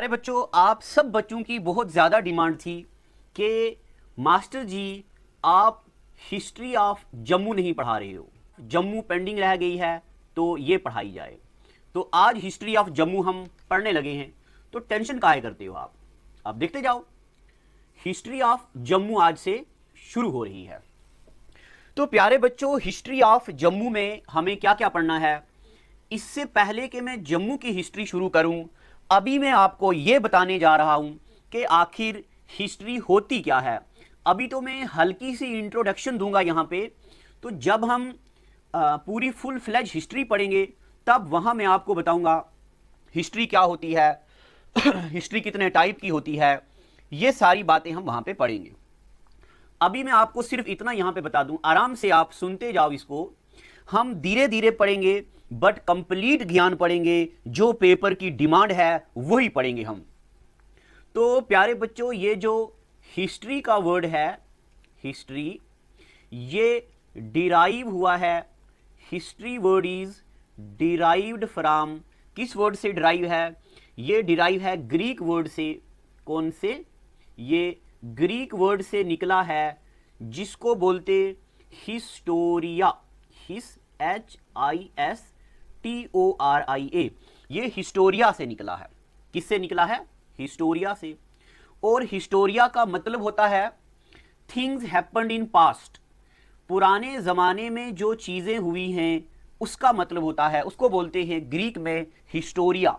बच्चों, आप सब बच्चों की बहुत ज़्यादा डिमांड थी कि मास्टर जी आप हिस्ट्री ऑफ जम्मू नहीं पढ़ा रहे हो, जम्मू पेंडिंग रह गई है तो ये पढ़ाई जाए। तो आज हिस्ट्री ऑफ जम्मू हम पढ़ने लगे हैं, तो टेंशन काहे करते हो आप देखते जाओ। हिस्ट्री ऑफ जम्मू आज से शुरू हो रही है। तो प्यारे बच्चों, हिस्ट्री ऑफ जम्मू में हमें क्या क्या पढ़ना है। इससे पहले कि मैं जम्मू की हिस्ट्री शुरू करूं, अभी मैं आपको यह बताने जा रहा हूं कि आखिर हिस्ट्री होती क्या है। अभी तो मैं हल्की सी इंट्रोडक्शन दूंगा यहाँ पे, तो जब हम पूरी फुल फ्लेज हिस्ट्री पढ़ेंगे तब वहाँ मैं आपको बताऊंगा हिस्ट्री क्या होती है, हिस्ट्री कितने टाइप की होती है, ये सारी बातें हम वहाँ पे पढ़ेंगे। अभी मैं आपको सिर्फ इतना यहाँ पे बता दूं, आराम से आप सुनते जाओ इसको। हम धीरे धीरे पढ़ेंगे बट कंप्लीट ज्ञान पढ़ेंगे, जो पेपर की डिमांड है वही पढ़ेंगे हम। तो प्यारे बच्चों, ये जो हिस्ट्री का वर्ड है, हिस्ट्री, ये डिराइव हुआ है। History word is derived from, किस वर्ड से डिराइव है? ये डिराइव है ग्रीक वर्ड से। कौन से? ये ग्रीक वर्ड से निकला है जिसको बोलते हिस्टोरिया, HISTORIA। ये हिस्टोरिया से निकला है। किससे निकला है? हिस्टोरिया से। और हिस्टोरिया का मतलब होता है थिंग्स हैपेंड इन पास्ट, पुराने जमाने में जो चीजें हुई हैं उसका मतलब होता है, उसको बोलते हैं ग्रीक में हिस्टोरिया।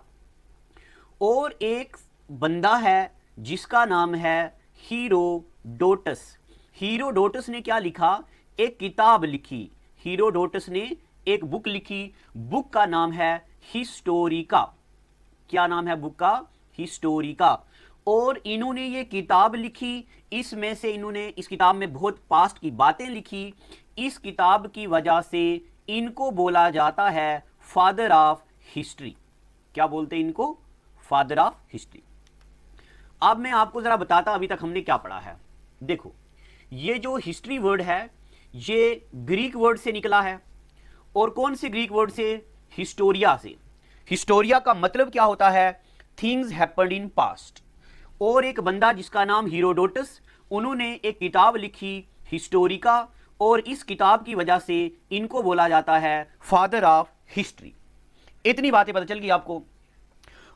और एक बंदा है जिसका नाम है हीरोडोटस। हीरोडोटस ने क्या लिखा? एक किताब लिखी। हीरोडोटस ने एक बुक लिखी, बुक का नाम है हिस्टोरिका। क्या नाम है बुक का? हिस्टोरिका। और इन्होंने ये किताब लिखी, इसमें से इन्होंने इस किताब में बहुत पास्ट की बातें लिखी। इस किताब की वजह से इनको बोला जाता है फादर ऑफ हिस्ट्री। क्या बोलते हैं इनको? Father of history. अब मैं आपको जरा बताता अभी तक हमने क्या पढ़ा है। देखो, ये जो हिस्ट्री वर्ड है ये ग्रीक वर्ड से निकला है। और कौन से ग्रीक वर्ड से? हिस्टोरिया से। हिस्टोरिया का मतलब क्या होता है? Things happened in past. और एक बंदा जिसका नाम हीरोडोटस, उन्होंने एक किताब लिखी हिस्टोरिका, और इस किताब की वजह से इनको बोला जाता है फादर ऑफ हिस्ट्री। इतनी बातें पता चल गई आपको।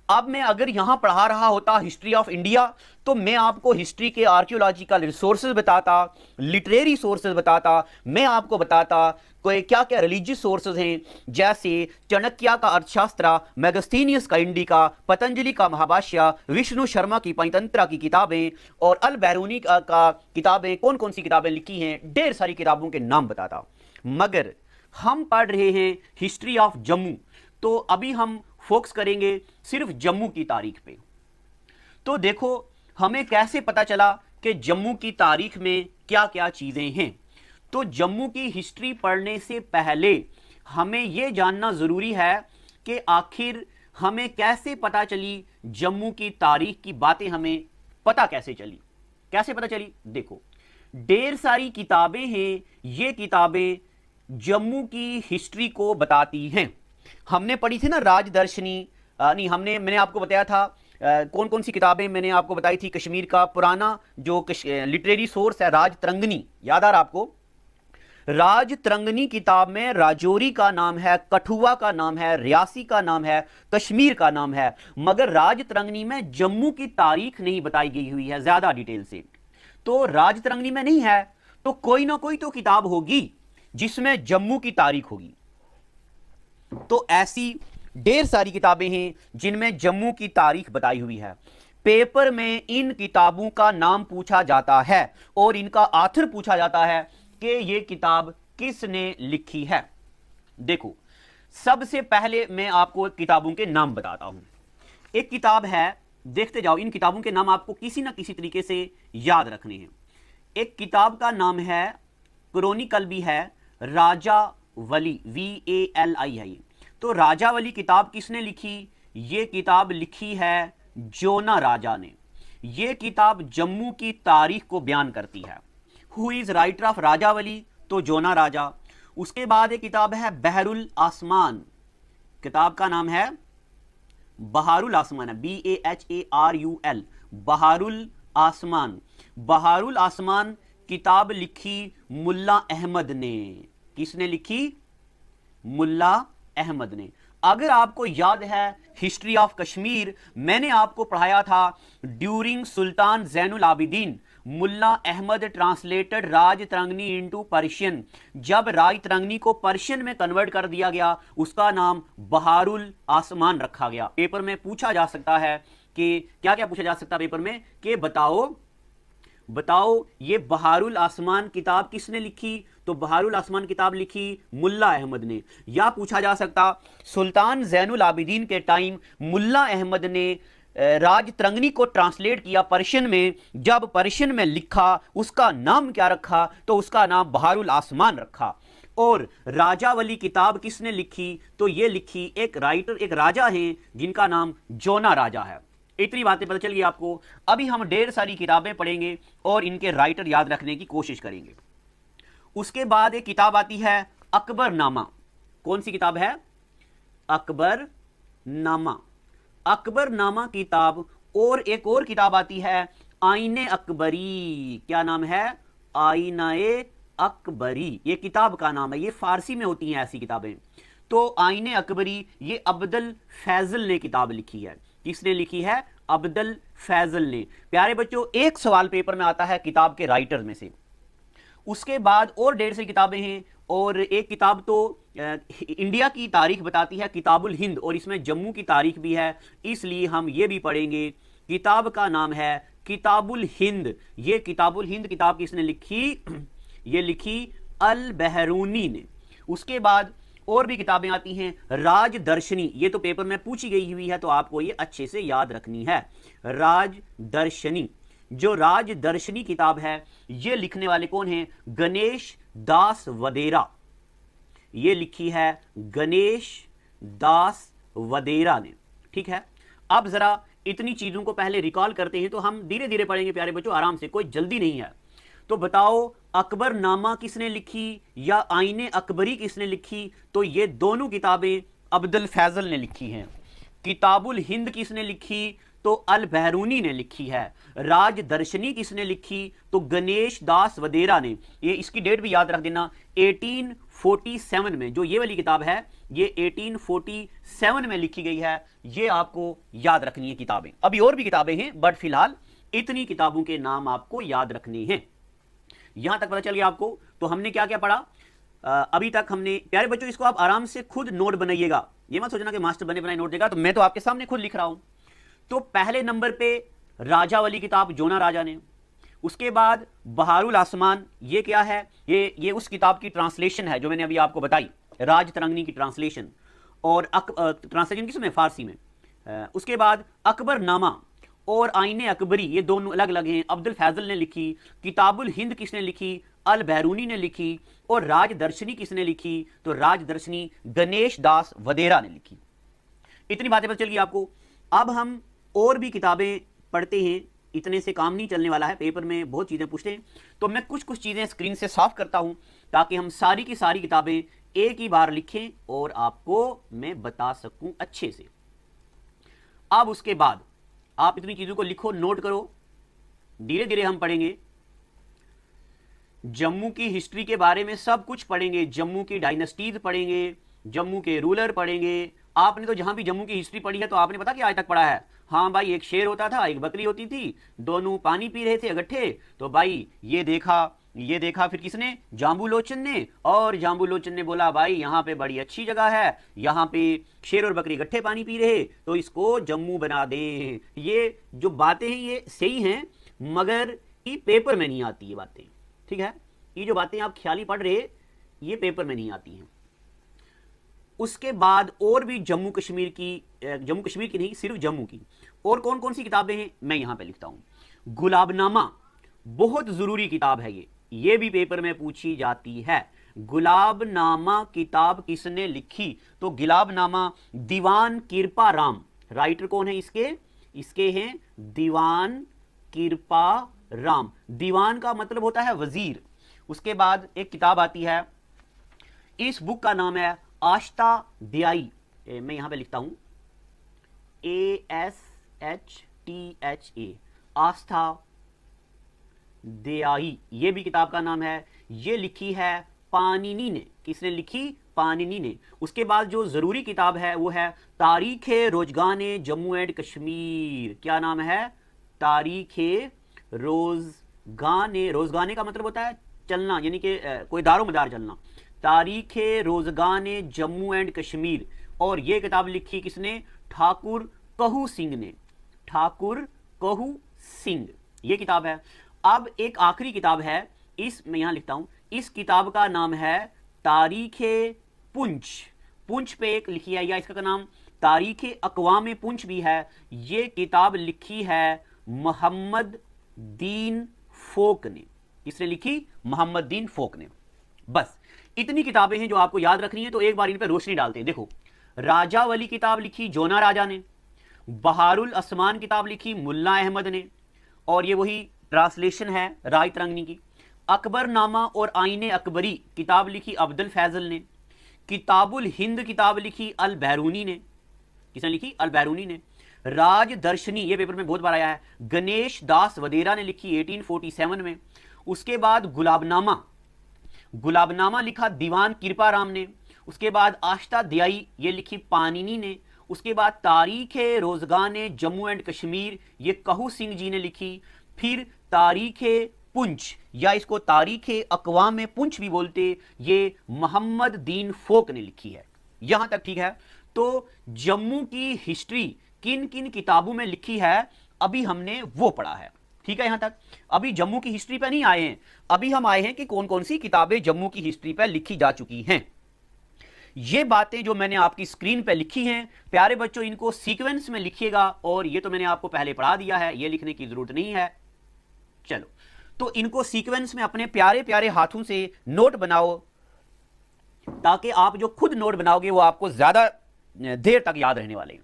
अब मैं अगर यहां पढ़ा रहा होता हिस्ट्री ऑफ इंडिया, तो मैं आपको हिस्ट्री के आर्कियोलॉजिकल रिसोर्सेज बताता, लिटरेरी सोर्सेज बताता, मैं आपको बताता कोई क्या क्या रिलीजियस सोर्सेज हैं, जैसे चाणक्य का अर्थशास्त्र, मैगस्थीनियस का इंडिका, पतंजलि का महाभाष्य, विष्णु शर्मा की पंचतंत्र की किताबें और अल बैरूनी का किताबें, कौन कौन सी किताबें लिखी हैं, ढेर सारी किताबों के नाम बताता। मगर हम पढ़ रहे हैं हिस्ट्री ऑफ जम्मू, तो अभी हम फोकस करेंगे सिर्फ जम्मू की तारीख पे। तो देखो, हमें कैसे पता चला कि जम्मू की तारीख में क्या क्या चीजें हैं। तो जम्मू की हिस्ट्री पढ़ने से पहले हमें यह जानना जरूरी है कि आखिर हमें कैसे पता चली जम्मू की तारीख की बातें, हमें पता कैसे चली। कैसे पता चली? देखो, ढेर सारी किताबें हैं, ये किताबें जम्मू की हिस्ट्री को बताती हैं। हमने पढ़ी थी ना राजदर्शनी, नहीं, मैंने आपको बताया था कौन कौन सी किताबें मैंने आपको बताई थी। कश्मीर का पुराना जो लिटरेरी सोर्स है राजतरंगिनी, याद आ रहा आपको? राजतरंगिनी किताब में राजौरी का नाम है, कठुआ का नाम है, रियासी का नाम है, कश्मीर का नाम है, मगर राजतरंगिनी में जम्मू की तारीख नहीं बताई गई हुई है ज्यादा डिटेल से। तो राजतरंगिनी में नहीं है, तो कोई ना कोई तो किताब होगी जिसमें जम्मू की तारीख होगी। तो ऐसी ढेर सारी किताबें हैं जिनमें जम्मू की तारीख बताई हुई है। पेपर में इन किताबों का नाम पूछा जाता है और इनका आथर पूछा जाता है कि ये किताब किसने लिखी है। देखो, सबसे पहले मैं आपको किताबों के नाम बताता हूं। एक किताब है, देखते जाओ, इन किताबों के नाम आपको किसी ना किसी तरीके से याद रखने हैं। एक किताब का नाम है, क्रॉनिकल भी है, राजावली, VALI है। तो राजावली किताब किसने लिखी? ये किताब लिखी है जोना राजा ने। ये किताब जम्मू की तारीख को बयान करती है। Who is writer of Rajavali? तो जोना राजा। उसके बाद एक किताब है बहरुल आसमान, किताब का नाम है बहारुल आसमान है, BAHARUL, बहारुल आसमान। बहारुल आसमान किताब लिखी मुल्ला अहमद ने। किसने लिखी? मुल्ला अहमद ने। अगर आपको याद है हिस्ट्री ऑफ कश्मीर, मैंने आपको पढ़ाया था ड्यूरिंग सुल्तान जैनुल आबिदीन मुल्ला अहमद ट्रांसलेटेड राज तरंगनी इनटू पर्शियन। जब राज तरंगनी को पर्शियन में कन्वर्ट कर दिया गया, उसका नाम बहारुल आसमान रखा गया। पेपर में पूछा जा सकता है कि क्या क्या पूछा जा सकता है पेपर में, कि बताओ ये बहारुल आसमान किताब किसने लिखी? तो बहारुल आसमान किताब लिखी मुल्ला अहमद ने। या पूछा जा सकता सुल्तान जैनुल आबिदीन के टाइम मुल्ला अहमद ने राज तरंगनी को ट्रांसलेट किया पर्शियन में, जब पर्शियन में लिखा उसका नाम क्या रखा? तो उसका नाम बहारुल आसमान रखा। और राजा वाली किताब किसने लिखी? तो ये लिखी एक राइटर, एक राजा हैं जिनका नाम जोना राजा है। इतनी बातें पता चल गई आपको। अभी हम ढेर सारी किताबें पढ़ेंगे और इनके राइटर याद रखने की कोशिश करेंगे। उसके बाद एक किताब आती है अकबरनामा। कौन सी किताब है? अकबरनामा। अकबरनामा किताब। और एक और किताब आती है आईने अकबरी। क्या नाम है? आईने अकबरी, ये किताब का नाम है। ये फारसी में होती हैं ऐसी किताबें। तो आईने अकबरी ये अब्दुल फैजल ने किताब लिखी है। किसने लिखी है? अब्दुल फैजल ने। प्यारे बच्चों, एक सवाल पेपर में आता है किताब के राइटर में से। उसके बाद और ढेर सी किताबें हैं, और एक किताब तो इंडिया की तारीख बताती है, किताबुल हिंद, और इसमें जम्मू की तारीख भी है, इसलिए हम ये भी पढ़ेंगे। किताब का नाम है किताबुल हिंद। ये किताबुल हिंद किताब किसने लिखी? ये लिखी अल बहरूनी ने। उसके बाद और भी किताबें आती हैं। राजदर्शनी, ये तो पेपर में पूछी गई हुई है, तो आपको ये अच्छे से याद रखनी है। राजदर्शनी, जो राजदर्शनी किताब है, ये लिखने वाले कौन हैं? गणेश दास वदेरा। ये लिखी है गणेश दास वदेरा ने। ठीक है, अब जरा इतनी चीजों को पहले रिकॉल करते हैं, तो हम धीरे धीरे पढ़ेंगे प्यारे बच्चों, आराम से, कोई जल्दी नहीं है। तो बताओ अकबरनामा किसने लिखी या आईने अकबरी किसने लिखी? तो ये दोनों किताबें अब्दुल फैजल ने लिखी हैं। किताबुल हिंद किसने लिखी? तो अल बहरूनी ने लिखी है। राजदर्शनी किसने लिखी? तो गणेश दास वदेरा ने। ये इसकी डेट भी याद रख देना, 1847 में जो ये वाली किताब है, ये 1847 में लिखी गई है। ये आपको याद रखनी है किताबें। अभी और भी किताबें हैं, बट फिलहाल इतनी किताबों के नाम आपको याद रखने हैं। यहां तक पता चल गया आपको। तो हमने क्या क्या पढ़ा अभी तक? हमने, प्यारे बच्चों, इसको आप आराम से खुद नोट बनाइएगा। ये मत सोचना कि मास्टर बने बनाए नोट देगा, तो मैं तो आपके सामने खुद लिख रहा हूं। तो पहले नंबर पे राजा वाली किताब, जोना राजा ने। उसके बाद बहारुल आसमान, ये क्या है? ये उस किताब की ट्रांसलेशन है जो मैंने अभी आपको बताई, राज तरंगनी की ट्रांसलेशन। और ट्रांसलेशन किसमें? फारसी में। उसके बाद अकबरनामा और आईने अकबरी, ये दोनों अलग अलग हैं। अब्दुल फैजल ने लिखी। किताबुल हिंद किसने लिखी? अल बहरूनी ने लिखी। और राजदर्शनी किसने लिखी? तो राजदर्शनी गणेश दास वदेरा ने लिखी। इतनी बातें पता चल गई आपको। अब हम और भी किताबें पढ़ते हैं, इतने से काम नहीं चलने वाला है, पेपर में बहुत चीजें पूछते हैं। तो मैं कुछ कुछ चीजें स्क्रीन से साफ करता हूं, ताकि हम सारी की सारी किताबें एक ही बार लिखें और आपको मैं बता सकूं अच्छे से। अब उसके बाद आप इतनी चीजों को लिखो, नोट करो, धीरे धीरे हम पढ़ेंगे। जम्मू की हिस्ट्री के बारे में सब कुछ पढ़ेंगे। जम्मू की डायनेस्टीज पढ़ेंगे, जम्मू के रूलर पढ़ेंगे। आपने तो जहां भी जम्मू की हिस्ट्री पढ़ी है, तो आपने पता क्या आज तक पढ़ा है? हाँ भाई, एक शेर होता था, एक बकरी होती थी, दोनों पानी पी रहे थे इकट्ठे। तो भाई ये देखा फिर किसने? जाम्बू लोचन ने। और जाम्बू लोचन ने बोला भाई यहाँ पे बड़ी अच्छी जगह है, यहाँ पे शेर और बकरी इकट्ठे पानी पी रहे, तो इसको जम्मू बना दे। ये जो बातें हैं ये सही हैं, मगर ये पेपर में नहीं आती ये बातें। ठीक है, ये जो बातें आप ख्याली पढ़ रहे, ये पेपर में नहीं आती हैं। उसके बाद और भी जम्मू कश्मीर की नहीं, सिर्फ जम्मू की और कौन कौन सी किताबें हैं मैं यहां पे लिखता हूं। गुलाबनामा बहुत जरूरी किताब है, ये भी पेपर में पूछी जाती है। गुलाबनामा किताब किसने लिखी? तो गुलाबनामा दीवान किरपा राम। राइटर कौन है इसके हैं दीवान किरपा राम। दीवान का मतलब होता है वजीर। उसके बाद एक किताब आती है, इस बुक का नाम है आश्ता दयाई। मैं यहां पे लिखता हूं, ASHTHA, आस्था देयाई, ये भी किताब का नाम है। ये लिखी है पाणिनि ने। किसने लिखी? पाणिनि ने। उसके बाद जो जरूरी किताब है वो है तारीख रोजगाने जम्मू एंड कश्मीर। क्या नाम है? तारीख रोजगाने। रोजगाने का मतलब होता है चलना, यानी कि कोई दारो मदार चलना। तारीख रोजगाने जम्मू एंड कश्मीर। और ये किताब लिखी किसने? ठाकुर कहू सिंह ने। ठाकुर कहू सिंह, ये किताब है। अब एक आखिरी किताब है, इस मैं यहां लिखता हूं, इस किताब का नाम है तारीख पुंछ। पुंछ पे एक लिखी है, या इसका नाम तारीख अक़वाम पुंछ भी है। ये किताब लिखी है मोहम्मद दीन फोक ने। किसने लिखी? मोहम्मद दीन फोक ने। बस इतनी किताबें हैं जो आपको याद रखनी है, तो एक बार इन पर रोशनी डालते हैं। देखो, राजावली किताब लिखी जोना राजा ने। बहारुल असमान किताब लिखी मुल्ला अहमद ने, और ये वही ट्रांसलेशन है राय तरंगनी की। अकबरनामा और आईने अकबरी किताब लिखी अब्दुल फैजल ने। किताबुल हिंद किताब लिखी अल बैरूनी ने। किसने लिखी? अल बैरूनी ने। राजदर्शनी, ये पेपर में बहुत बार आया है, गणेश दास वदेरा ने लिखी 1847 में। उसके बाद गुलाबनामा, गुलाबनामा लिखा दीवान कृपाराम ने। उसके बाद आश्ता दयाई, ये लिखी पाणिनि ने। उसके बाद तारीख रोजगाने जम्मू एंड कश्मीर, ये कहू सिंह जी ने लिखी। फिर तारीख पुंछ, या इसको तारीख अक़वाम पुंछ भी बोलते, ये मोहम्मद दीन फोक ने लिखी है। यहां तक ठीक है। तो जम्मू की हिस्ट्री किन किन किताबों में लिखी है अभी हमने वो पढ़ा है। ठीक है, यहां तक। अभी जम्मू की हिस्ट्री पे नहीं आए हैं, अभी हम आए हैं कि कौन कौन सी किताबें जम्मू की हिस्ट्री पे लिखी जा चुकी हैं। ये बातें जो मैंने आपकी स्क्रीन पे लिखी हैं, प्यारे बच्चों, इनको सीक्वेंस में लिखिएगा। और ये तो मैंने आपको पहले पढ़ा दिया है, ये लिखने की जरूरत नहीं है। चलो, तो इनको सीक्वेंस में अपने प्यारे प्यारे हाथों से नोट बनाओ, ताकि आप जो खुद नोट बनाओगे वो आपको ज्यादा देर तक याद रहने वाले हैं।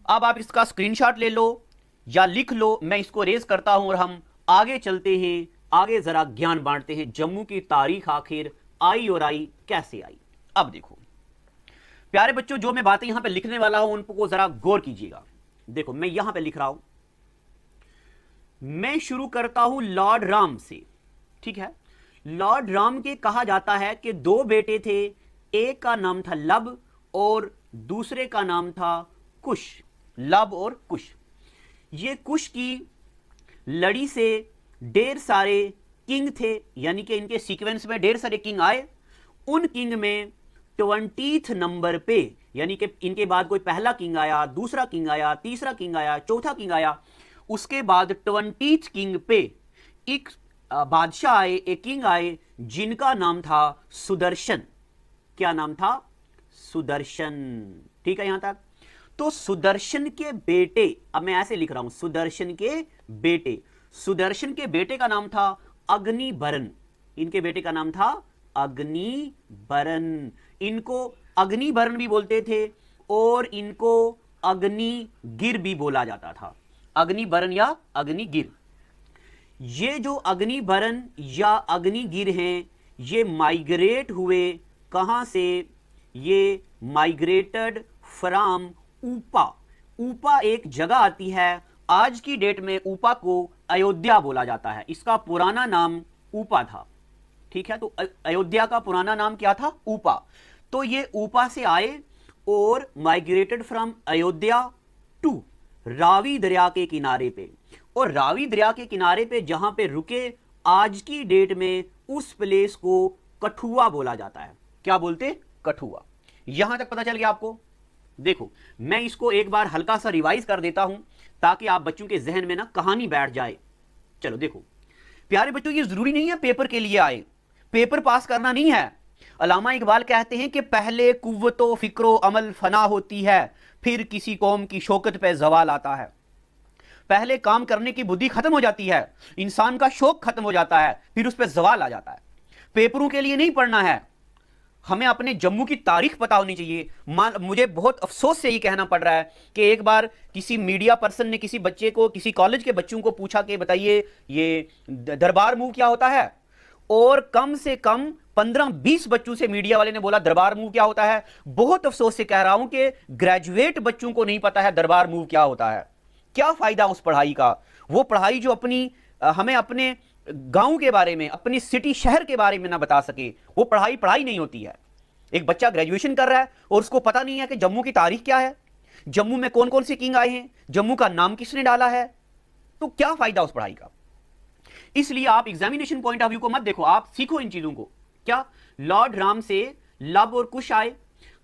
अब आप इसका स्क्रीनशॉट ले लो या लिख लो, मैं इसको रेज करता हूं और हम आगे चलते हैं। आगे जरा ज्ञान बांटते हैं, जम्मू की तारीख आखिर आई और आई कैसे आई। अब देखो प्यारे बच्चों, जो मैं बातें यहां पे लिखने वाला हूं उनको जरा गौर कीजिएगा। देखो, मैं यहां पे लिख रहा हूं, मैं शुरू करता हूं लॉर्ड राम से। ठीक है, लॉर्ड राम के कहा जाता है कि दो बेटे थे, एक का नाम था लब और दूसरे का नाम था कुश। लब और कुश, ये कुश की लड़ी से ढेर सारे किंग थे, यानी कि इनके सीक्वेंस में ढेर सारे किंग आए। उन किंग में 20th नंबर पे, यानी कि इनके बाद कोई पहला किंग आया, दूसरा किंग आया, तीसरा किंग आया, चौथा किंग आया। उसके बाद 20th किंग पे एक बादशाह आए, एक किंग आए, जिनका नाम था सुदर्शन। क्या नाम था? सुदर्शन। ठीक है, यहां तक। तो सुदर्शन के बेटे, अब मैं ऐसे लिख रहा हूं, सुदर्शन के बेटे, सुदर्शन के बेटे का नाम था अग्निबरन। इनके बेटे का नाम था अग्निबरन। इनको अग्निबरन भी बोलते थे और इनको अग्निगिर भी बोला जाता था। अग्निबरन या अग्निगिर। ये जो अग्निबरन या अग्निगिर हैं, ये माइग्रेट हुए कहां से? ये माइग्रेटेड फ्रॉम ऊपा। ऊपा एक जगह आती है, आज की डेट में ऊपा को अयोध्या बोला जाता है। इसका पुराना नाम ऊपा था। ठीक है, तो अयोध्या का पुराना नाम क्या था? ऊपा। तो ये ऊपा से आए और migrated from Ayodhya to Ravi दरिया के किनारे पे। और रावी दरिया के किनारे पे जहां पे रुके, आज की डेट में उस प्लेस को कठुआ बोला जाता है। क्या बोलते? कठुआ। यहां तक पता चल गया आपको? देखो, मैं इसको एक बार हल्का सा रिवाइज कर देता हूं ताकि आप बच्चों के जहन में ना कहानी बैठ जाए। चलो देखो प्यारे बच्चों, ये जरूरी नहीं है पेपर के लिए आए, पेपर पास करना नहीं है। अल्लामा इकबाल कहते हैं कि पहले कुव्वतो फिक्रो अमल फना होती है, फिर किसी कौम की शौकत पे जवाल आता है। पहले काम करने की बुद्धि खत्म हो जाती है, इंसान का शौक खत्म हो जाता है, फिर उस पर जवाल आ जाता है। पेपरों के लिए नहीं पढ़ना है, हमें अपने जम्मू की तारीख पता होनी चाहिए। मुझे बहुत अफसोस से ये कहना पड़ रहा है कि एक बार किसी मीडिया पर्सन ने किसी बच्चे को, किसी कॉलेज के बच्चों को पूछा कि बताइए ये दरबार मूव क्या होता है, और कम से कम 15-20 बच्चों से मीडिया वाले ने बोला दरबार मूव क्या होता है। बहुत अफसोस से कह रहा हूं कि ग्रेजुएट बच्चों को नहीं पता है दरबार मूव क्या होता है। क्या फायदा उस पढ़ाई का? वो पढ़ाई जो हमें अपने गांव के बारे में, अपनी सिटी शहर के बारे में ना बता सके, वो पढ़ाई नहीं होती है। एक बच्चा ग्रेजुएशन कर रहा है और उसको पता नहीं है कि जम्मू की तारीख क्या है, जम्मू में कौन कौन से किंग आए हैं, जम्मू का नाम किसने डाला है, तो क्या फायदा उस पढ़ाई का? इसलिए आप एग्जामिनेशन पॉइंट ऑफ व्यू को मत देखो, आप सीखो इन चीजों को। क्या लॉर्ड राम से लब और कुश आए,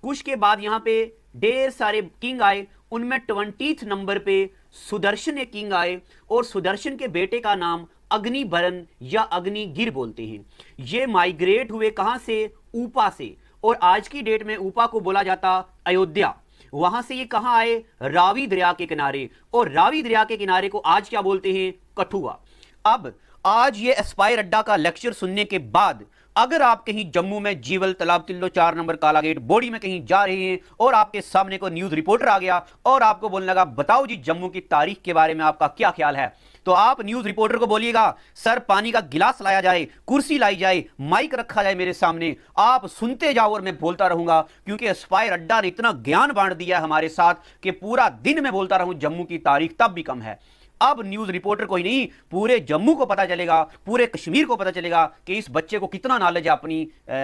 कुश के बाद यहां पे ढेर सारे किंग आए, उनमें 20th नंबर पे सुदर्शन एक किंग आए और सुदर्शन के बेटे का नाम अग्निभरण या अग्निगिर बोलते हैं। ये माइग्रेट हुए कहां से? ऊपा से, और आज की डेट में ऊपा को बोला जाता अयोध्या। वहां से ये कहां आए? रावी दरिया के किनारे, और रावी दरिया के किनारे को आज क्या बोलते हैं? कठुआ। अब आज ये एस्पायर अड्डा का लेक्चर सुनने के बाद अगर आप कहीं जम्मू में जीवल, तालाब तिल्लो, 4 नंबर काला गेट, बोड़ी में कहीं जा रहे हैं और आपके सामने कोई न्यूज रिपोर्टर आ गया और आपको बोलने लगा बताओ जी जम्मू की तारीख के बारे में आपका क्या ख्याल है, तो आप न्यूज रिपोर्टर को बोलिएगा सर पानी का गिलास लाया जाए, कुर्सी लाई जाए, माइक रखा जाए मेरे सामने, आप सुनते जाओ और मैं बोलता रहूंगा, क्योंकि एस्पायर अड्डा ने इतना ज्ञान बांट दिया है हमारे साथ कि पूरा दिन मैं बोलता रहूं जम्मू की तारीख तब भी कम है। अब न्यूज रिपोर्टर कोई नहीं, पूरे जम्मू को पता चलेगा, पूरे कश्मीर को पता चलेगा कि इस बच्चे को कितना नॉलेज है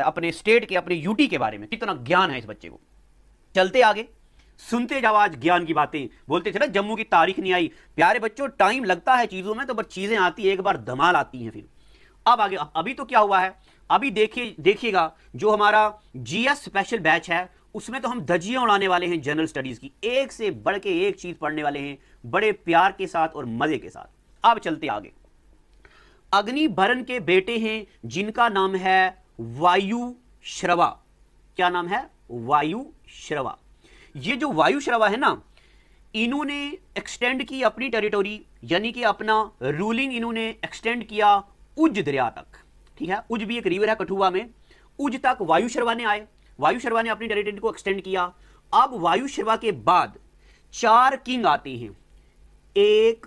अपने स्टेट के, अपने यूटी के बारे में, कितना ज्ञान है इस बच्चे को। चलते आगे, सुनते जाओ आज ज्ञान की बातें। बोलते थे ना जम्मू की तारीख नहीं आई। प्यारे बच्चों, टाइम लगता है चीजों में, तो बस चीजें आती है, एक बार धमाल आती हैं फिर। अब आगे, अभी तो क्या हुआ है, अभी देखिएगा जो हमारा जीएस स्पेशल बैच है उसमें तो हम धज्जियां उड़ाने वाले हैं जनरल स्टडीज की, एक से बढ़ के एक चीज पढ़ने वाले हैं बड़े प्यार के साथ और मजे के साथ। अब चलते आगे, अग्निभरण के बेटे हैं जिनका नाम है वायुश्रवा। क्या नाम है? वायुश्रवा। ये जो वायुश्रवा है ना, इन्होंने एक्सटेंड की अपनी टेरिटोरी, यानी कि अपना रूलिंग इन्होंने एक्सटेंड किया उज दरिया तक। ठीक है, उज भी एक रिवर है कठुआ में, उज तक वायुश्रवा ने आए, वायुश्रवा ने अपनी टेरिटरी को एक्सटेंड किया। अब वायुश्रवा के बाद 4 किंग आते हैं, 1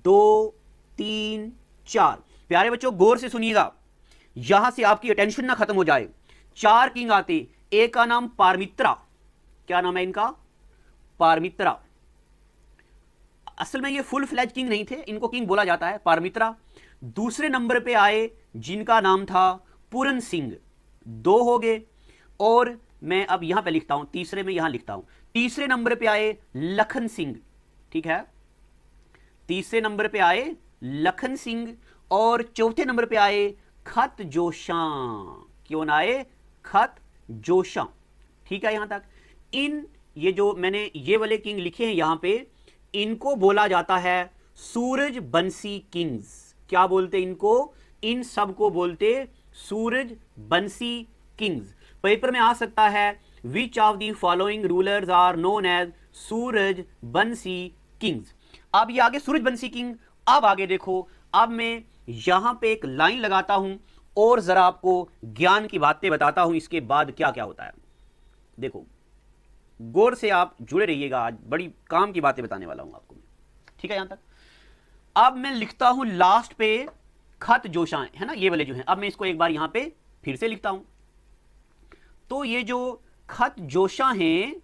2 3 4। प्यारे बच्चों गौर से सुनिएगा, यहां से आपकी अटेंशन ना खत्म हो जाए। 4 किंग आते, एक का नाम पारमित्रा। क्या नाम है इनका? पारमित्रा। असल में ये फुल फ्लैज किंग नहीं थे, इनको किंग बोला जाता है, पारमित्रा। दूसरे नंबर पे आए जिनका नाम था पूरन सिंह, 2 हो गए। और मैं अब यहां पे लिखता हूं, तीसरे में यहां लिखता हूं, तीसरे नंबर पे आए लखन सिंह। ठीक है, तीसरे नंबर पे आए लखन सिंह, और चौथे नंबर पे आए खत जोशां। क्यों ना आए? खत जोशां। ठीक है, यहां तक ये जो मैंने ये वाले किंग लिखे हैं यहां पे, इनको बोला जाता है सूरज बंसी किंग्स। क्या बोलते इनको? इन सब को बोलते सूरज बंसी किंग्स। पेपर में आ सकता है which of the following rulers are known as Suraj Bansi kings. अब ये आगे सूरज बंसी किंग। अब आगे देखो, अब मैं यहां पे एक लाइन लगाता हूं और जरा आपको ज्ञान की बातें बताता हूं, इसके बाद क्या क्या होता है। देखो गौर से आप जुड़े रहिएगा, आज बड़ी काम की बातें बताने वाला हूं आपको। ठीक है, यहां तक। अब मैं लिखता हूं लास्ट पे खत जोशां, है ना, ये वाले जो हैं। अब मैं इसको एक बार यहां पे फिर से लिखता हूं, तो ये जो खत जोशां हैं,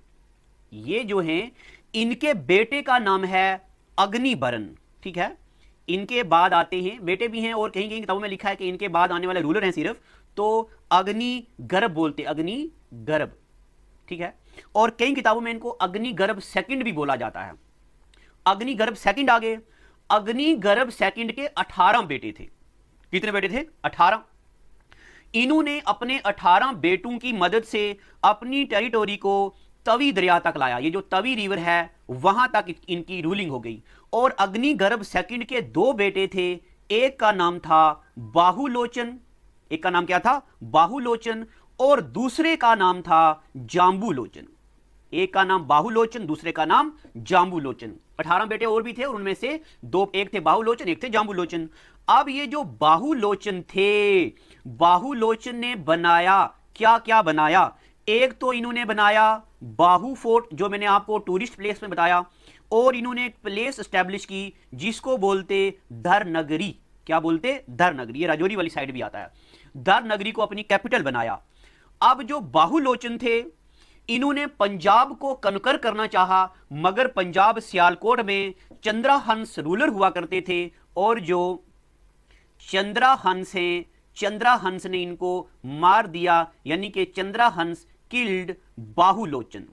ये जो हैं, इनके बेटे का नाम है अग्निभरण। ठीक है, इनके बाद आते हैं, बेटे भी हैं और कहीं कहीं किताबों में लिखा है कि इनके बाद आने वाले रूलर हैं सिर्फ, तो अग्निगर्भ बोलते, अग्निगर्भ। ठीक है, और कई किताबों में इनको अग्निगर्भ सेकंड भी बोला जाता है। अग्निगर्भ सेकंड आ गए। अग्निगर्भ सेकंड के 18 बेटे थे। कितने बेटे थे? 18। इन्होंने अपने 18 बेटों की मदद से अपनी टेरिटोरी को तवी दरिया तक लाया। ये जो तवी रिवर है वहां तक इनकी रूलिंग हो गई। और अग्निगर्भ सेकंड के 2 बेटे थे, एक का नाम था बाहुलोचन, एक का नाम क्या था? बाहुलोचन, और दूसरे का नाम था जाम्बूलोचन। एक का नाम बाहुलोचन, दूसरे का नाम जाम्बूलोचन। 18 बेटे और भी थे और उनमें से 2, एक थे बाहुलोचन, एक थे जाम्बूलोचन। अब ये जो बाहुलोचन थे, बाहुलोचन ने बनाया क्या क्या बनाया? एक तो इन्होंने बनाया बाहु फोर्ट, जो मैंने आपको टूरिस्ट प्लेस में बताया, और इन्होंने एक प्लेस एस्टेब्लिश की जिसको बोलते धरनगरी। क्या बोलते? धरनगरी। ये राजौरी वाली साइड भी आता है। दर नगरी को अपनी कैपिटल बनाया। अब जो बाहुलोचन थे, इन्होंने पंजाब को कनकर करना चाहा, मगर पंजाब सियालकोट में चंद्रहंस रूलर हुआ करते थे, और जो चंद्रहंस हैं, चंद्रहंस ने इनको मार दिया, यानी कि चंद्रहंस किल्ड बाहुलोचन।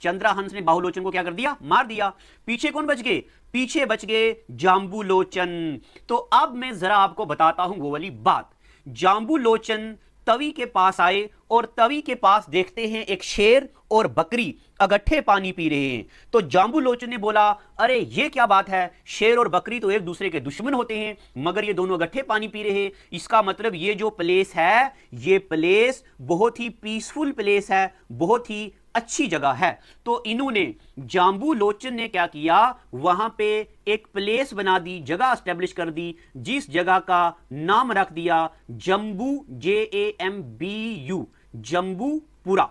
चंद्रहंस ने बाहुलोचन को क्या कर दिया? मार दिया। पीछे कौन बच गए? पीछे बच गए जाम्बूलोचन। तो अब मैं जरा आपको बताता हूं वो वाली बात। जाम्बूलोचन तवी के पास आए और तवी के पास देखते हैं एक शेर और बकरी अगट्ठे पानी पी रहे हैं। तो जाम्बूलोचन ने बोला, अरे ये क्या बात है, शेर और बकरी तो एक दूसरे के दुश्मन होते हैं, मगर ये दोनों अगट्ठे पानी पी रहे हैं, इसका मतलब ये जो प्लेस है, ये प्लेस बहुत ही पीसफुल प्लेस है, बहुत ही अच्छी जगह है। तो इन्होंने, जाम्बूलोचन ने क्या किया, वहां पे एक प्लेस बना दी, जगह एस्टेब्लिश कर दी, जिस जगह का नाम रख दिया जम्बू, JAMBU, जम्बूपुरा।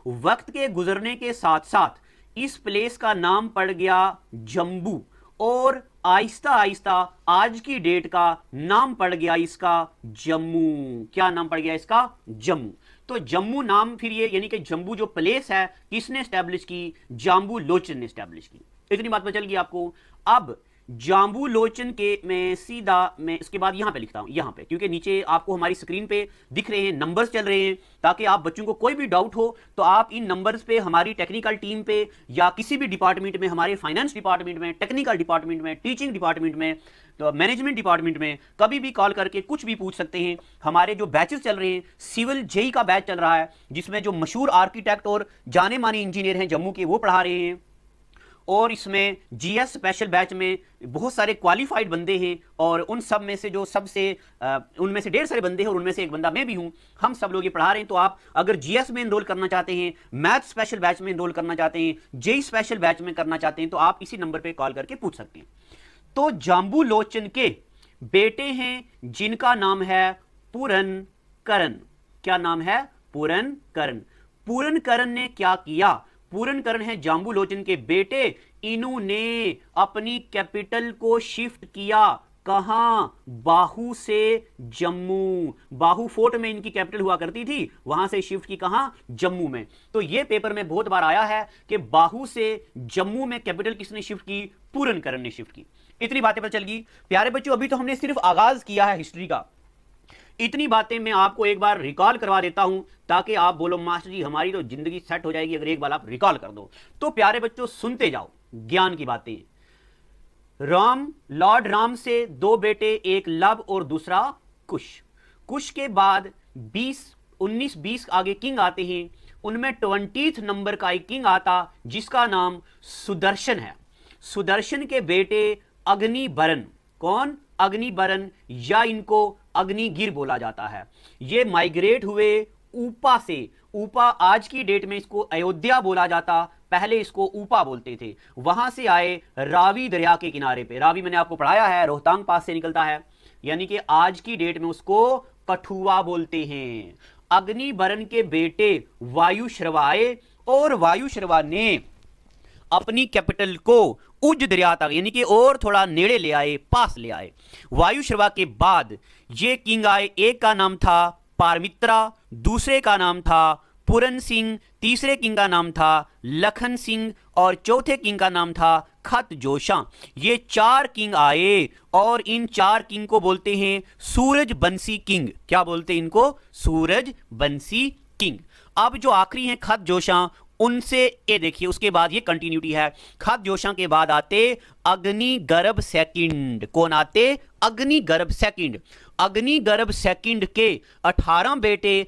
वक्त के गुजरने के साथ साथ इस प्लेस का नाम पड़ गया जम्बू, और आहिस्ता आहिस्ता आज की डेट का नाम पड़ गया इसका जम्मू। क्या नाम पड़ गया इसका? जम्मू। तो जम्मू नाम फिर ये, यानी कि जम्मू जो प्लेस है, किसने एस्टेब्लिश की? जाम्बूलोचन ने एस्टेब्लिश की। इतनी बात में चल गई आपको। अब जाम्बूलोचन के मैं सीधा मैं इसके बाद यहां पे लिखता हूं, यहां पे, क्योंकि नीचे आपको हमारी स्क्रीन पे दिख रहे हैं, नंबर्स चल रहे हैं, ताकि आप बच्चों को कोई भी डाउट हो तो आप इन नंबर्स पे हमारी टेक्निकल टीम पे या किसी भी डिपार्टमेंट में, हमारे फाइनेंस डिपार्टमेंट में, टेक्निकल डिपार्टमेंट में, टीचिंग डिपार्टमेंट में, तो मैनेजमेंट डिपार्टमेंट में कभी भी कॉल करके कुछ भी पूछ सकते हैं। हमारे जो बैचेस चल रहे हैं, सिविल JEE का बैच चल रहा है, जिसमें जो मशहूर आर्किटेक्ट और जाने माने इंजीनियर हैं जम्मू के, वो पढ़ा रहे हैं, और इसमें GS स्पेशल बैच में बहुत सारे क्वालिफाइड बंदे हैं, और उन सब में से जो सबसे उनमें से ढेर सारे बंदे हैं, और उनमें से एक बंदा मैं भी हूं, हम सब लोग ये पढ़ा रहे हैं। तो आप अगर GS में एनरोल करना चाहते हैं, मैथ स्पेशल बैच में एनरोल करना चाहते हैं, JEE स्पेशल बैच में करना चाहते हैं, तो आप इसी नंबर पर कॉल करके पूछ सकते हैं। तो जाम्बूलोचन के बेटे हैं जिनका नाम है पूरनकरण। क्या नाम है? पूरनकरण। पूरनकरण ने क्या किया? पूरनकरण है जाम्बूलोचन के बेटे, इन्होंने अपनी कैपिटल को शिफ्ट किया। कहां? बाहू से जम्मू। बाहू फोर्ट में इनकी कैपिटल हुआ करती थी, वहां से शिफ्ट की कहां? जम्मू में। तो यह पेपर में बहुत बार आया है कि बाहू से जम्मू में कैपिटल किसने शिफ्ट की? पूरनकरण ने शिफ्ट की। इतनी बातें पर चल गई। प्यारे बच्चों, अभी तो हमने सिर्फ आगाज किया है हिस्ट्री का। इतनी बातें मैं आपको एक बार रिकॉल करवा देता हूं, ताकि आप बोलो मास्टर जी हमारी तो जिंदगी सेट हो जाएगी अगर एक बार आप रिकॉल कर दो। तो प्यारे बच्चों, सुनते जाओ ज्ञान की बातें। लॉर्ड राम से 2 बेटे, एक लव और दूसरा कुश। कुश के बाद 19-20 आगे किंग आते हैं, उनमें 20th नंबर का एक किंग आता जिसका नाम सुदर्शन है। सुदर्शन के बेटे अग्निबरन। कौन? अग्निबरन, या इनको अग्निगिर बोला जाता है। ये माइग्रेट हुए ऊपा से। ऊपा आज की डेट में इसको अयोध्या बोला जाता, पहले इसको ऊपा बोलते थे। वहां से आए रावी दरिया के किनारे पे। रावी मैंने आपको पढ़ाया है, रोहतांग पास से निकलता है, यानी कि आज की डेट में उसको कठुआ बोलते हैं। अग्निबरन के बेटे वायुश्रवा आए, और वायुश्रवा ने अपनी कैपिटल को उज दरिया तक, यानी कि और थोड़ा नेड़े ले आए, पास ले आए। वायुश्रवा के बाद ये किंग आए, एक का नाम था पारमित्रा, दूसरे का नाम था पूरन सिंह, तीसरे किंग का नाम था लखन सिंह, और चौथे किंग का नाम था खतजोशा। ये 4 किंग आए, और इन 4 किंग को बोलते हैं सूरजबंसी किंग। क्या बोलते हैं इनको? सूरजबंसी किंग। अब जो आखिरी हैं खतजोशा, उनसे ये देखिए, उसके बाद ये कंटिन्यूटी है। खतजोशा के बाद आते अग्निगर्भ सेकंड। कौन आते? अग्निगर्भ सेकंड। अग्निगर्भ सेकंड के 18 बेटे,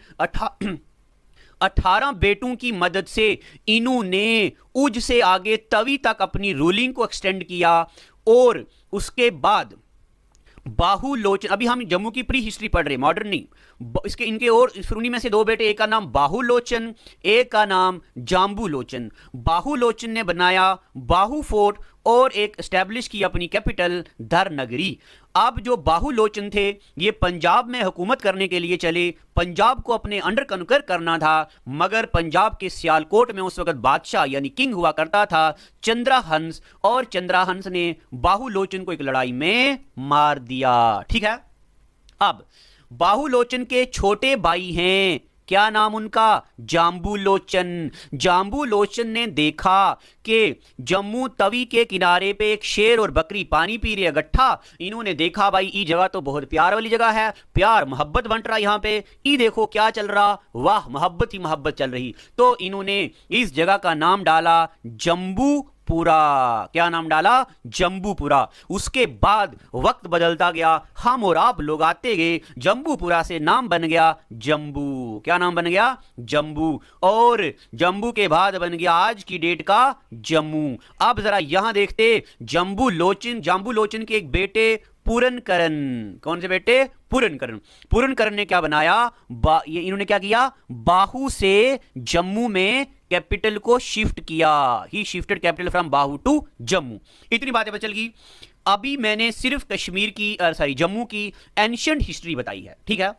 18 बेटों की मदद से इन्होंने उज से आगे तवी तक अपनी रूलिंग को एक्सटेंड किया। और उसके बाद बाहुलोचन, अभी हम जम्मू की प्री हिस्ट्री पढ़ रहे, मॉडर्न नहीं, इसके इनके और उन्हीं में से 2 बेटे, एक का नाम बाहुलोचन, एक का नाम जाम्बूलोचन। बाहुलोचन ने बनाया बाहू फोर्ट और एक एस्टेब्लिश की अपनी कैपिटल धरनगरी। अब जो बाहुलोचन थे, ये पंजाब में हुकूमत करने के लिए चले, पंजाब को अपने अंडर कन्कर करना था, मगर पंजाब के सियालकोट में उस वक्त बादशाह यानी किंग हुआ करता था चंद्रहंस, और चंद्रहंस ने बाहुलोचन को एक लड़ाई में मार दिया। ठीक है। अब बाहुलोचन के छोटे भाई हैं, क्या नाम उनका? जाम्बूलोचन। जाम्बूलोचन ने देखा कि जम्मू तवी के किनारे पे एक शेर और बकरी पानी पी रहे गट्ठा। इन्होंने देखा भाई ये जगह तो बहुत प्यार वाली जगह है, प्यार मोहब्बत बन रहा यहाँ पे, ये देखो क्या चल रहा, वाह मोहब्बत ही मोहब्बत चल रही। तो इन्होंने इस जगह का नाम डाला जम्बूपुरा। क्या नाम डाला? जम्बूपुरा। उसके बाद वक्त बदलता गया, हम और आप लोग आते गए, जम्बूपुरा से नाम बन गया जम्बू। क्या नाम बन गया? जम्बू। और जम्बू के बाद बन गया आज की डेट का जम्मू। अब जरा यहां देखते, जाम्बूलोचन के एक बेटे पूरनकरण। कौन से बेटे? पूरनकरण। पूरनकरण ने क्या बनाया? ये इन्होंने क्या किया? बाहू से जम्मू में कैपिटल को शिफ्ट किया। He shifted capital from Bahu to Jammu. इतनी बातें बचल गई। अभी मैंने सिर्फ कश्मीर की जम्मू की एंशिएंट हिस्ट्री बताई है, ठीक है।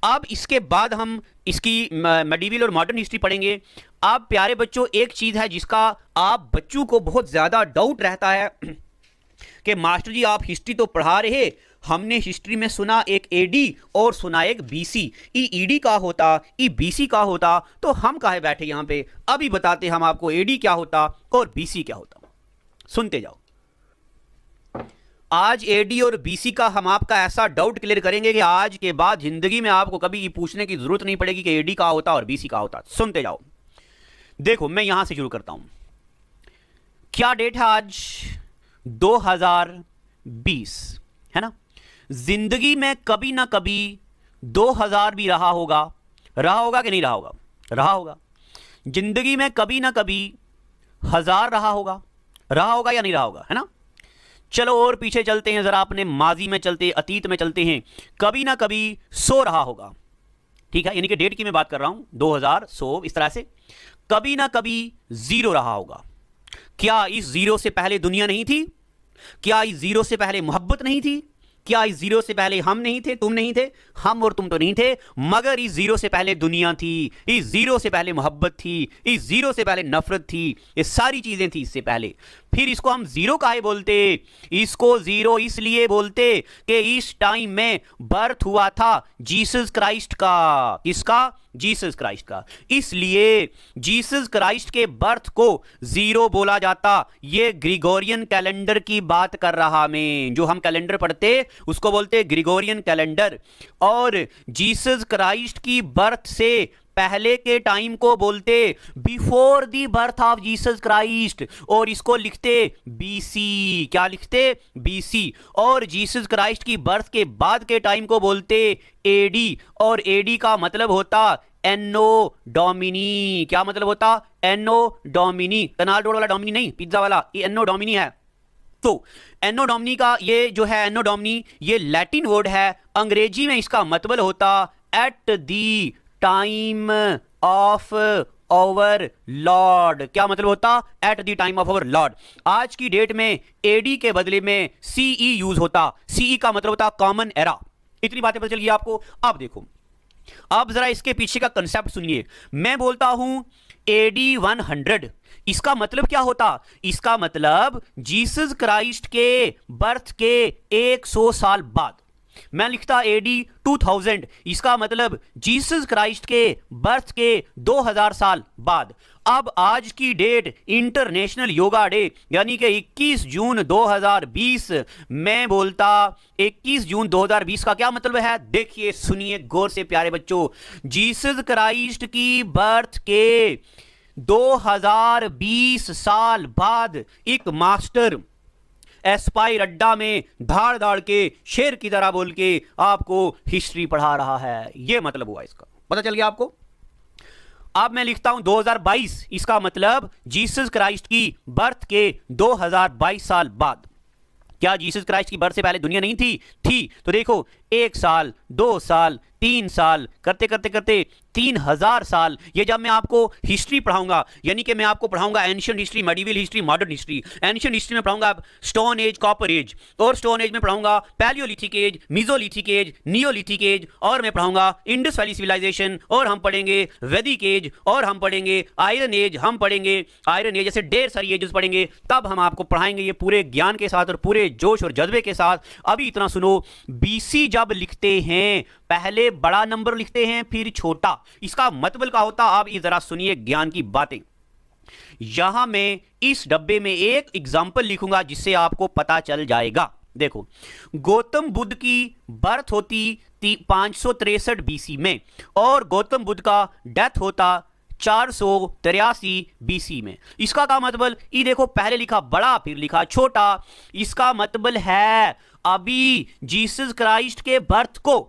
अब इसके बाद हम इसकी मेडिवल और मॉडर्न हिस्ट्री पढ़ेंगे। अब प्यारे बच्चों, एक चीज है जिसका आप बच्चों को बहुत ज्यादा डाउट रहता है कि मास्टर जी आप हिस्ट्री तो पढ़ा रहे, हमने हिस्ट्री में सुना एक एडी और सुना एक बीसी। ईडी का होता, ई बीसी का होता, तो हम काहे बैठे यहां पे? अभी बताते हम आपको एडी क्या होता और बीसी क्या होता। सुनते जाओ। आज एडी और बीसी का हम आपका ऐसा डाउट क्लियर करेंगे कि आज के बाद जिंदगी में आपको कभी ये पूछने की जरूरत नहीं पड़ेगी कि एडी का होता और बीसी का होता। सुनते जाओ। देखो मैं यहां से शुरू करता हूं। क्या डेट है आज? 2020 है ना। जिंदगी में कभी ना कभी 2000 भी रहा होगा कि नहीं रहा होगा? रहा होगा। जिंदगी में कभी ना कभी 1000 रहा होगा या नहीं रहा होगा, है ना। चलो और पीछे चलते हैं जरा, अपने माजी में चलते, अतीत में चलते हैं। कभी ना कभी 100 रहा होगा, ठीक है, यानी कि डेट की मैं बात कर रहा हूं, 2000 100 इस तरह से। कभी ना कभी 0 रहा होगा। क्या इस 0 से पहले दुनिया नहीं थी? क्या इस 0 से पहले मोहब्बत नहीं थी? क्या इस 0 से पहले हम नहीं थे, तुम नहीं थे? हम और तुम तो नहीं थे, मगर इस 0 से पहले दुनिया थी, इस 0 से पहले मोहब्बत थी, इस 0 से पहले नफरत थी, ये सारी चीजें थी इससे पहले। फिर इसको हम 0 काहे बोलते? इसको 0 इसलिए बोलते कि इस टाइम में बर्थ हुआ था जीसस क्राइस्ट का। किसका? जीसस क्राइस्ट का। इसलिए जीसस क्राइस्ट के बर्थ को 0 बोला जाता। ये ग्रिगोरियन कैलेंडर की बात कर रहा मैं, जो हम कैलेंडर पढ़ते उसको बोलते ग्रिगोरियन कैलेंडर। और जीसस क्राइस्ट की बर्थ से पहले के टाइम को बोलते before the birth of Jesus Christ, और इसको लिखते बीसी। क्या लिखते? बीसी। और जीसस क्राइस्ट की बर्थ के बाद के टाइम को बोलते एडी, और एडी का मतलब होता एनो डोमिनी। क्या मतलब होता? एनो डोमिनी। कनाल रोड वाला डोमिनी नहीं, पिज्जा वाला, ये एनो डोमिनी है। तो एनो डोमिनी का ये जो है एनो डोमिनी, ये लैटिन वर्ड है। अंग्रेजी में इसका मतलब होता at the time of our lord. क्या मतलब होता? At the time of our lord. आज की डेट में एडी के बदले में सीई यूज होता। सीई का मतलब होता कॉमन एरा। इतनी बातें पता चल गई आपको। अब देखो, अब जरा इसके पीछे का कंसेप्ट सुनिए। मैं बोलता हूं एडी 100, इसका मतलब क्या होता? इसका मतलब जीसस क्राइस्ट के बर्थ के 100 साल बाद। मैं लिखता एडी 2000, इसका मतलब जीसस क्राइस्ट के बर्थ के 2000 साल बाद। अब आज की डेट इंटरनेशनल योगा डे, यानी कि 21 जून 2020। मैं बोलता 21 जून 2020 का क्या मतलब है? देखिए सुनिए गौर से प्यारे बच्चों। जीसस क्राइस्ट की बर्थ के 2020 साल बाद एक मास्टर एस्पायर अड्डा में धाड़ धाड़ के शेर की तरह बोल के आपको हिस्ट्री पढ़ा रहा है। यह मतलब हुआ, इसका पता चल गया आपको। अब मैं लिखता हूं 2022, इसका मतलब जीसस क्राइस्ट की बर्थ के 2022 साल बाद। क्या जीसस क्राइस्ट की बर्थ से पहले दुनिया नहीं थी? थी। तो देखो 1 साल, 2 साल, 3 साल करते करते करते 3000 साल। ये जब मैं आपको हिस्ट्री पढ़ाऊंगा, यानी कि मैं आपको पढ़ाऊंगा ancient history, medieval history, modern history. Ancient history में पढ़ाऊंगा स्टोन एज, कॉपर एज, और स्टोन एज में पढ़ाऊंगा palaeolithic age, mesolithic age, neolithic age, और मैं पढ़ाऊंगा इंडस वैली सिविलाइजेशन, और हम पढ़ेंगे वैदिक एज, और हम पढ़ेंगे आयरन एज, हम पढ़ेंगे आयरन एज, जैसे ढेर सारी एजेस पढ़ेंगे। तब हम आपको पढ़ाएंगे ये पूरे ज्ञान के साथ और पूरे जोश और जज्बे के साथ। अभी इतना सुनो, बीसी जब लिखते हैं पहले बड़ा नंबर लिखते हैं फिर छोटा। इसका मतलब क्या होता, आप जरा सुनिए ज्ञान की बातें। यहां मैं इस डब्बे में एक एग्जाम्पल लिखूंगा जिससे आपको पता चल जाएगा। देखो, गौतम बुद्ध की बर्थ होती 563 बीसी में, और गौतम बुद्ध का डेथ होता 483 बीसी में। इसका क्या मतलब, ये देखो पहले लिखा बड़ा फिर लिखा छोटा। इसका मतलब है अभी जीसस क्राइस्ट के बर्थ को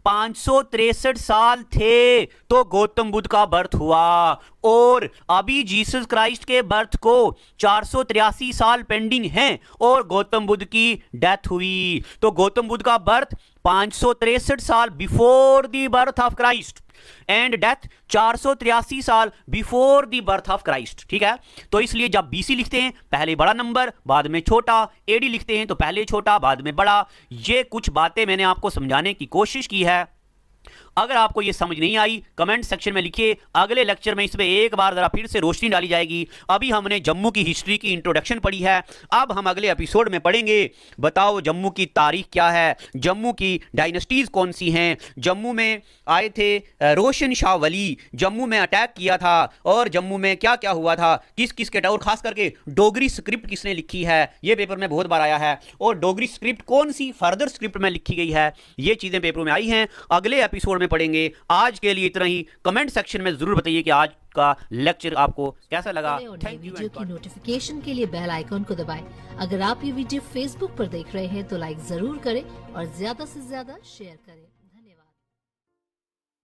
563 साल थे तो गौतम बुद्ध का बर्थ हुआ, और अभी जीसस क्राइस्ट के बर्थ को 483 साल पेंडिंग हैं और गौतम बुद्ध की डेथ हुई। तो गौतम बुद्ध का बर्थ 563 साल before the birth of Christ and death 483 साल before the birth of Christ. ठीक है, तो इसलिए जब बीसी लिखते हैं पहले बड़ा नंबर बाद में छोटा, एडी लिखते हैं तो पहले छोटा बाद में बड़ा। ये कुछ बातें मैंने आपको समझाने की कोशिश की है। अगर आपको ये समझ नहीं आई कमेंट सेक्शन में लिखिए, अगले लेक्चर में इस पे एक बार जरा फिर से रोशनी डाली जाएगी। अभी हमने जम्मू की हिस्ट्री की इंट्रोडक्शन पढ़ी है, अब हम अगले एपिसोड में पढ़ेंगे बताओ जम्मू की तारीख क्या है, जम्मू की डायनेस्टीज कौन सी हैं, जम्मू में आए थे रोशन शाह वली, जम्मू में अटैक किया था और जम्मू में क्या क्या हुआ था, किस किस के, और खास करके डोगरी स्क्रिप्ट किसने लिखी है, ये पेपर में बहुत बार आया है, और डोगरी स्क्रिप्ट कौन सी फर्दर स्क्रिप्ट में लिखी गई है, ये चीजें पेपर में आई हैं। अगले एपिसोड में पढ़ेंगे। आज के लिए इतना ही। कमेंट सेक्शन में जरूर बताइए कि आज का लेक्चर आपको कैसा लगा। वीडियो की नोटिफिकेशन के लिए बेल आइकॉन को दबाएं। अगर आप ये वीडियो फेसबुक पर देख रहे हैं तो लाइक जरूर करें और ज्यादा से ज्यादा शेयर करें।